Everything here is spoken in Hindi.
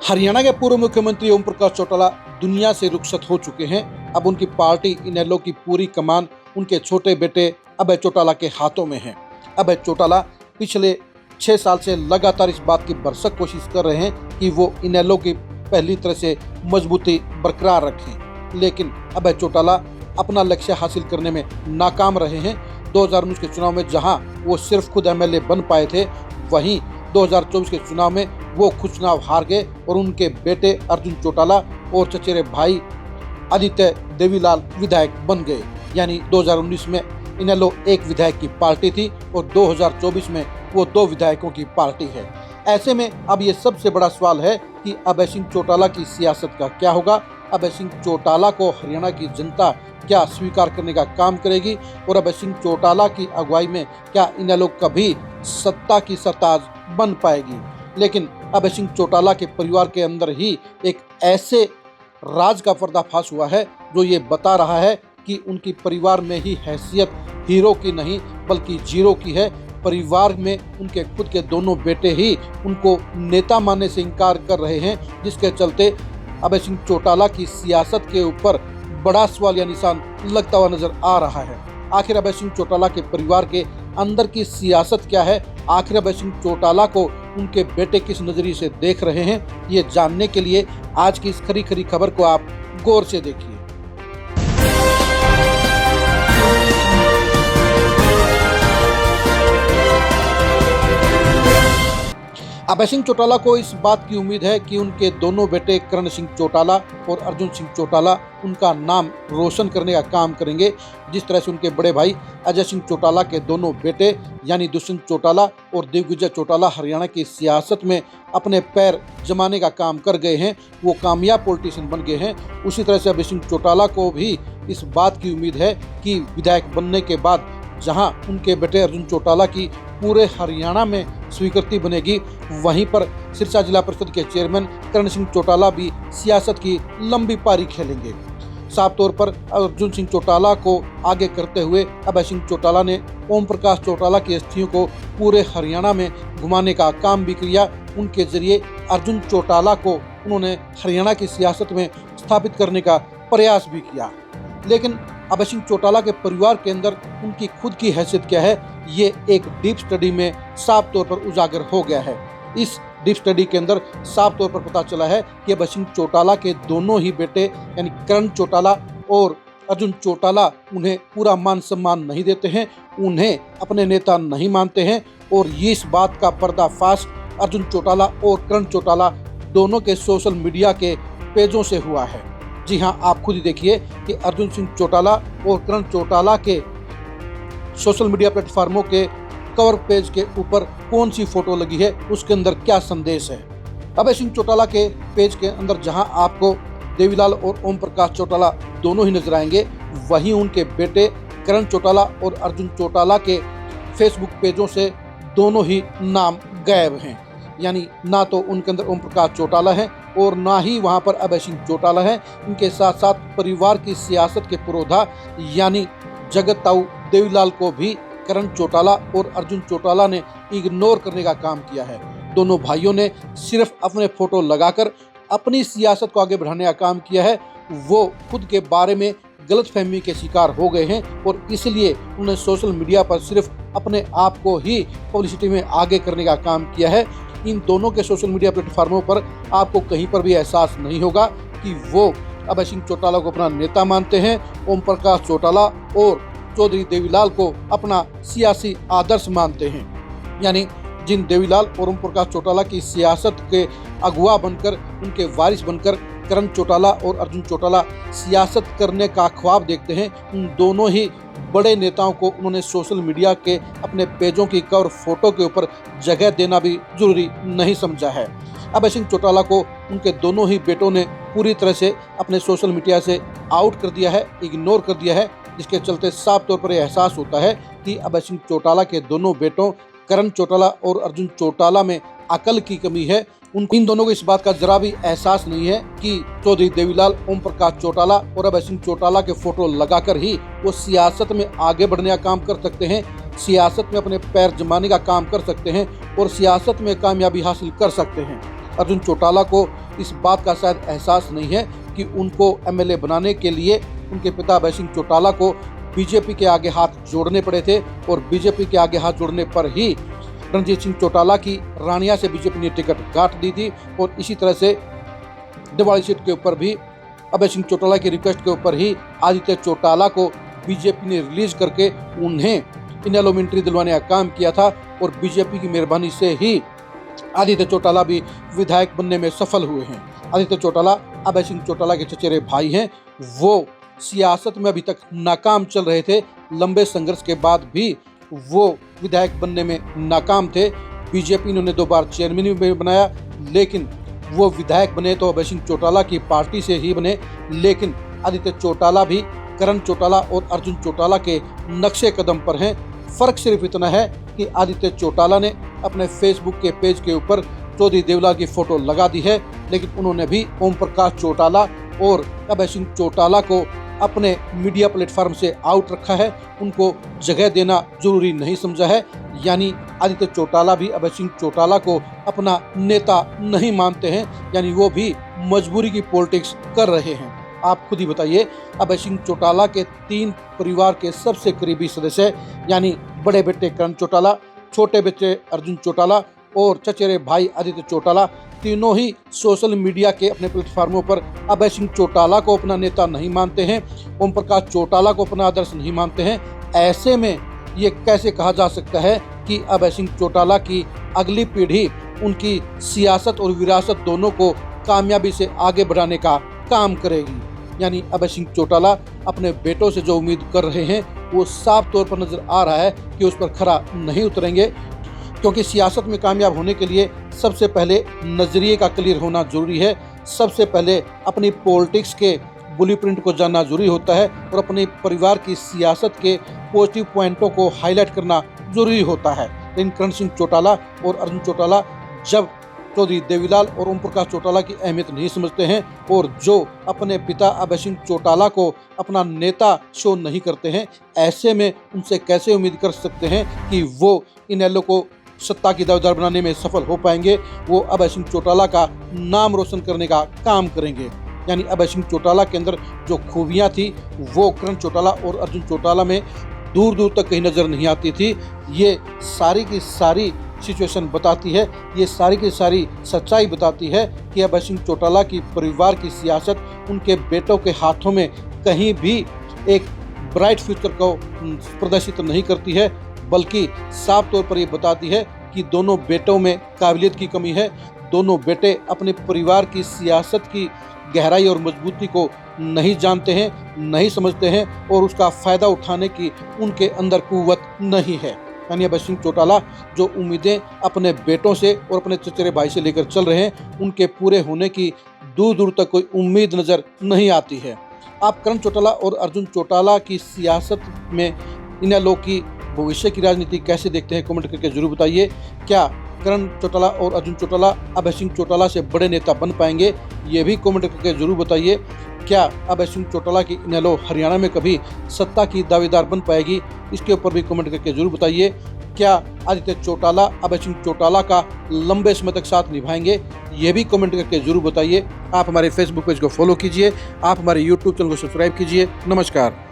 हरियाणा के पूर्व मुख्यमंत्री ओम प्रकाश चौटाला दुनिया से रुखसत हो चुके हैं। अब उनकी पार्टी इनेलो की पूरी कमान उनके छोटे बेटे अभय चौटाला के हाथों में है। अभय चौटाला पिछले 6 साल से लगातार इस बात की भरसक कोशिश कर रहे हैं कि वो इनेलो की पहली तरह से मजबूती बरकरार रखें, लेकिन अभय चौटाला अपना लक्ष्य हासिल करने में नाकाम रहे हैं। 2019 के चुनाव में जहां वो सिर्फ खुद एमएलए बन पाए थे, वहीं 2024 के चुनाव में वो खुद चुनाव हार गए और उनके बेटे अर्जुन चौटाला और चचेरे भाई आदित्य देवीलाल विधायक बन गए। यानी 2019 में इनेलो एक विधायक की पार्टी थी और 2024 में वो 2 विधायकों की पार्टी है। ऐसे में अब ये सबसे बड़ा सवाल है कि अभय सिंह चौटाला की सियासत का क्या होगा। अभय सिंह चौटाला को हरियाणा की जनता क्या स्वीकार करने का काम करेगी और अभय सिंह चौटाला की अगुवाई में क्या इनेलो कभी सत्ता की सरताज बन पाएगी। लेकिन अभय सिंह चौटाला के परिवार के अंदर ही एक ऐसे राज का पर्दाफाश हुआ है जो ये बता रहा है कि उनकी परिवार में ही हैसियत हीरो की नहीं बल्कि जीरो की है। परिवार में उनके खुद के दोनों बेटे ही उनको नेता मानने से इनकार कर रहे हैं, जिसके चलते अभय सिंह चौटाला की सियासत के ऊपर बड़ा सवाल या निशान लगता हुआ नजर आ रहा है। आखिर अभय सिंह चौटाला के परिवार के अंदर की सियासत क्या है, आखिर अभय सिंह चौटाला को उनके बेटे किस नजरिए से देख रहे हैं, ये जानने के लिए आज की इस खरी खरी खबर को आप गौर से देखिए। अभय सिंह चौटाला को इस बात की उम्मीद है कि उनके दोनों बेटे करण सिंह चौटाला और अर्जुन सिंह चौटाला उनका नाम रोशन करने का काम करेंगे, जिस तरह से उनके बड़े भाई अजय सिंह चौटाला के दोनों बेटे यानी दुष्यंत चौटाला और दिग्विजय चौटाला हरियाणा की सियासत में अपने पैर जमाने का काम कर गए हैं, वो कामयाब पॉलिटिशियन बन गए हैं। उसी तरह से अभय सिंह चौटाला को भी इस बात की उम्मीद है कि विधायक बनने के बाद जहां उनके बेटे अर्जुन चौटाला की पूरे हरियाणा में स्वीकृति बनेगी, वहीं पर सिरसा जिला परिषद के चेयरमैन करण सिंह चौटाला भी सियासत की लंबी पारी खेलेंगे। साफ तौर पर अर्जुन सिंह चौटाला को आगे करते हुए अभय सिंह चौटाला ने ओम प्रकाश चौटाला की अस्थियों को पूरे हरियाणा में घुमाने का काम भी किया। उनके जरिए अर्जुन चौटाला को उन्होंने हरियाणा की सियासत में स्थापित करने का प्रयास भी किया। लेकिन अभय सिंह चौटाला के परिवार के अंदर उनकी खुद की हैसियत क्या है, ये एक डीप स्टडी में साफ तौर पर उजागर हो गया है। इस डीप स्टडी के अंदर साफ तौर पर पता चला है कि अभय सिंह चौटाला के दोनों ही बेटे यानी करण चौटाला और अर्जुन चौटाला उन्हें पूरा मान सम्मान नहीं देते हैं, उन्हें अपने नेता नहीं मानते हैं और ये इस बात का पर्दाफाश अर्जुन चौटाला और करण चौटाला दोनों के सोशल मीडिया के पेजों से हुआ है। जी हाँ, आप खुद ही देखिए कि अर्जुन सिंह चौटाला और करण चौटाला के सोशल मीडिया प्लेटफॉर्मों के कवर पेज के ऊपर कौन सी फोटो लगी है, उसके अंदर क्या संदेश है। अभय सिंह चौटाला के पेज के अंदर जहां आपको देवीलाल और ओम प्रकाश चौटाला दोनों ही नजर आएंगे, वहीं उनके बेटे करण चौटाला और अर्जुन चौटाला के फेसबुक पेजों से दोनों ही नाम गायब हैं। यानी ना तो उनके अंदर ओम प्रकाश चौटाला है और ना ही वहां पर अभय सिंह चौटाला है। इनके साथ साथ परिवार की सियासत के पुरोधा यानी जगत ताऊ देवीलाल को भी करण चौटाला और अर्जुन चौटाला ने इग्नोर करने का काम किया है। दोनों भाइयों ने सिर्फ अपने फोटो लगाकर अपनी सियासत को आगे बढ़ाने का काम किया है। वो खुद के बारे में गलतफहमी के शिकार हो गए हैं और इसलिए उन्होंने सोशल मीडिया पर सिर्फ अपने आप को ही पब्लिसिटी में आगे करने का काम किया है। इन दोनों के सोशल मीडिया प्लेटफॉर्मों पर आपको कहीं पर भी एहसास नहीं होगा कि वो अभय सिंह चौटाला को अपना नेता मानते हैं, ओम प्रकाश चौटाला और चौधरी देवीलाल को अपना सियासी आदर्श मानते हैं। यानी जिन देवीलाल और ओम प्रकाश चौटाला की सियासत के अगुवा बनकर, उनके वारिस बनकर करण चौटाला और अर्जुन चौटाला सियासत करने का ख्वाब देखते हैं, उन दोनों ही बड़े नेताओं को उन्होंने सोशल मीडिया के अपने पेजों की कवर फोटो के ऊपर जगह देना भी जरूरी नहीं समझा है। अभय सिंह चौटाला को उनके दोनों ही बेटों ने पूरी तरह से अपने सोशल मीडिया से आउट कर दिया है, इग्नोर कर दिया है, जिसके चलते साफ तौर पर यह एहसास होता है कि अभय सिंह चौटाला के दोनों बेटों करण चौटाला और अर्जुन चौटाला में अकल की कमी है। इन दोनों को इस बात का जरा भी एहसास नहीं है कि चौधरी देवीलाल, ओम प्रकाश चौटाला और अभय सिंह चौटाला के फोटो लगाकर ही वो सियासत में आगे बढ़ने का काम कर सकते हैं, सियासत में अपने पैर जमाने का काम कर सकते हैं और सियासत में कामयाबी हासिल कर सकते हैं। अर्जुन चौटाला को इस बात का शायद एहसास नहीं है कि उनको एमएलए बनाने के लिए उनके पिता अभय सिंह चौटाला को बीजेपी के आगे हाथ जोड़ने पड़े थे और बीजेपी के आगे हाथ जोड़ने पर ही रणजीत सिंह चौटाला की रानिया से बीजेपी ने टिकट काट दी थी और इसी तरह से दिवाली सीट के ऊपर भी अभय सिंह चौटाला की रिक्वेस्ट के ऊपर ही आदित्य चौटाला को बीजेपी ने रिलीज करके उन्हें इनेलो में एंट्री दिलवाने का काम किया था और बीजेपी की मेहरबानी से ही आदित्य चौटाला भी विधायक बनने में सफल हुए हैं। आदित्य चौटाला अभय सिंह चौटाला के चचेरे भाई हैं। वो सियासत में अभी तक नाकाम चल रहे थे, लंबे संघर्ष के बाद भी वो विधायक बनने में नाकाम थे। बीजेपी ने उन्हें 2 बार चेयरमैन भी बनाया, लेकिन वो विधायक बने तो अभय सिंह चौटाला की पार्टी से ही बने। लेकिन आदित्य चौटाला भी करण चौटाला और अर्जुन चौटाला के नक्शे कदम पर हैं। फर्क सिर्फ इतना है कि आदित्य चौटाला ने अपने फेसबुक के पेज के ऊपर चौधरी देवलाल की फोटो लगा दी है, लेकिन उन्होंने भी ओम प्रकाश चौटाला और अभय सिंह चौटाला को अपने मीडिया प्लेटफॉर्म से आउट रखा है, उनको जगह देना जरूरी नहीं समझा है। यानी आदित्य चौटाला भी अभय सिंह चौटाला को अपना नेता नहीं मानते हैं, यानी वो भी मजबूरी की पॉलिटिक्स कर रहे हैं। आप खुद ही बताइए, अभय सिंह चौटाला के 3 परिवार के सबसे करीबी सदस्य यानी बड़े बेटे करण चौटाला, छोटे बेटे अर्जुन चौटाला और चचेरे भाई आदित्य चौटाला, तीनों ही सोशल मीडिया के अपने प्लेटफार्मों पर अभय सिंह चौटाला को अपना नेता नहीं मानते हैं, ओम प्रकाश चौटाला को अपना आदर्श नहीं मानते हैं। ऐसे में ये कैसे कहा जा सकता है कि अभय सिंह चौटाला की अगली पीढ़ी उनकी सियासत और विरासत दोनों को कामयाबी से आगे बढ़ाने का काम करेगी। यानी अभय सिंह चौटाला अपने बेटों से जो उम्मीद कर रहे हैं वो साफ तौर पर नजर आ रहा है कि उस पर खरा नहीं उतरेंगे, क्योंकि सियासत में कामयाब होने के लिए सबसे पहले नजरिए का क्लियर होना जरूरी है। सबसे पहले अपनी पॉलिटिक्स के ब्लूप्रिंट को जानना जरूरी होता है और अपने परिवार की सियासत के पॉजिटिव पॉइंटों को हाईलाइट करना जरूरी होता है। लेकिन करण सिंह चौटाला और अर्जुन चौटाला जब चौधरी देवीलाल और ओम प्रकाश चौटाला की अहमियत नहीं समझते हैं और जो अपने पिता अभय सिंह चौटाला को अपना नेता शो नहीं करते हैं, ऐसे में उनसे कैसे उम्मीद कर सकते हैं कि वो इनेलो को सत्ता की दावेदार बनाने में सफल हो पाएंगे। वो अभय सिंह चौटाला का नाम रोशन करने का काम करेंगे। यानी अभय सिंह चौटाला के अंदर जो खूबियां थी वो करण चौटाला और अर्जुन चौटाला में दूर दूर तक कहीं नजर नहीं आती थी। ये सारी की सारी सिचुएशन बताती है, ये सारी की सारी सच्चाई बताती है कि अभय सिंह चौटाला की परिवार की सियासत उनके बेटों के हाथों में कहीं भी एक ब्राइट फ्यूचर को प्रदर्शित नहीं करती है, बल्कि साफ तौर पर ये बताती है कि दोनों बेटों में काबिलियत की कमी है। दोनों बेटे अपने परिवार की सियासत की गहराई और मजबूती को नहीं जानते हैं, नहीं समझते हैं और उसका फ़ायदा उठाने की उनके अंदर कुव्वत नहीं है। यानी अभय सिंह चौटाला जो उम्मीदें अपने बेटों से और अपने चचेरे भाई से लेकर चल रहे हैं, उनके पूरे होने की दूर दूर तक कोई उम्मीद नज़र नहीं आती है। आप करण चौटाला और अर्जुन चौटाला की सियासत में इनेलो की भविष्य की राजनीति कैसे देखते हैं, कमेंट करके जरूर बताइए। क्या करण चौटाला और अर्जुन चौटाला अभय सिंह चौटाला से बड़े नेता बन पाएंगे, ये भी कमेंट करके जरूर बताइए। क्या अभय सिंह चौटाला की इनेलो हरियाणा में कभी सत्ता की दावेदार बन पाएगी, इसके ऊपर भी कमेंट करके जरूर बताइए। क्या आदित्य चौटाला अभय सिंह चौटाला का लंबे समय तक साथ निभाएंगे, ये भी कमेंट करके जरूर बताइए। आप हमारे फेसबुक पेज को फॉलो कीजिए, आप हमारे यूट्यूब चैनल को सब्सक्राइब कीजिए। नमस्कार।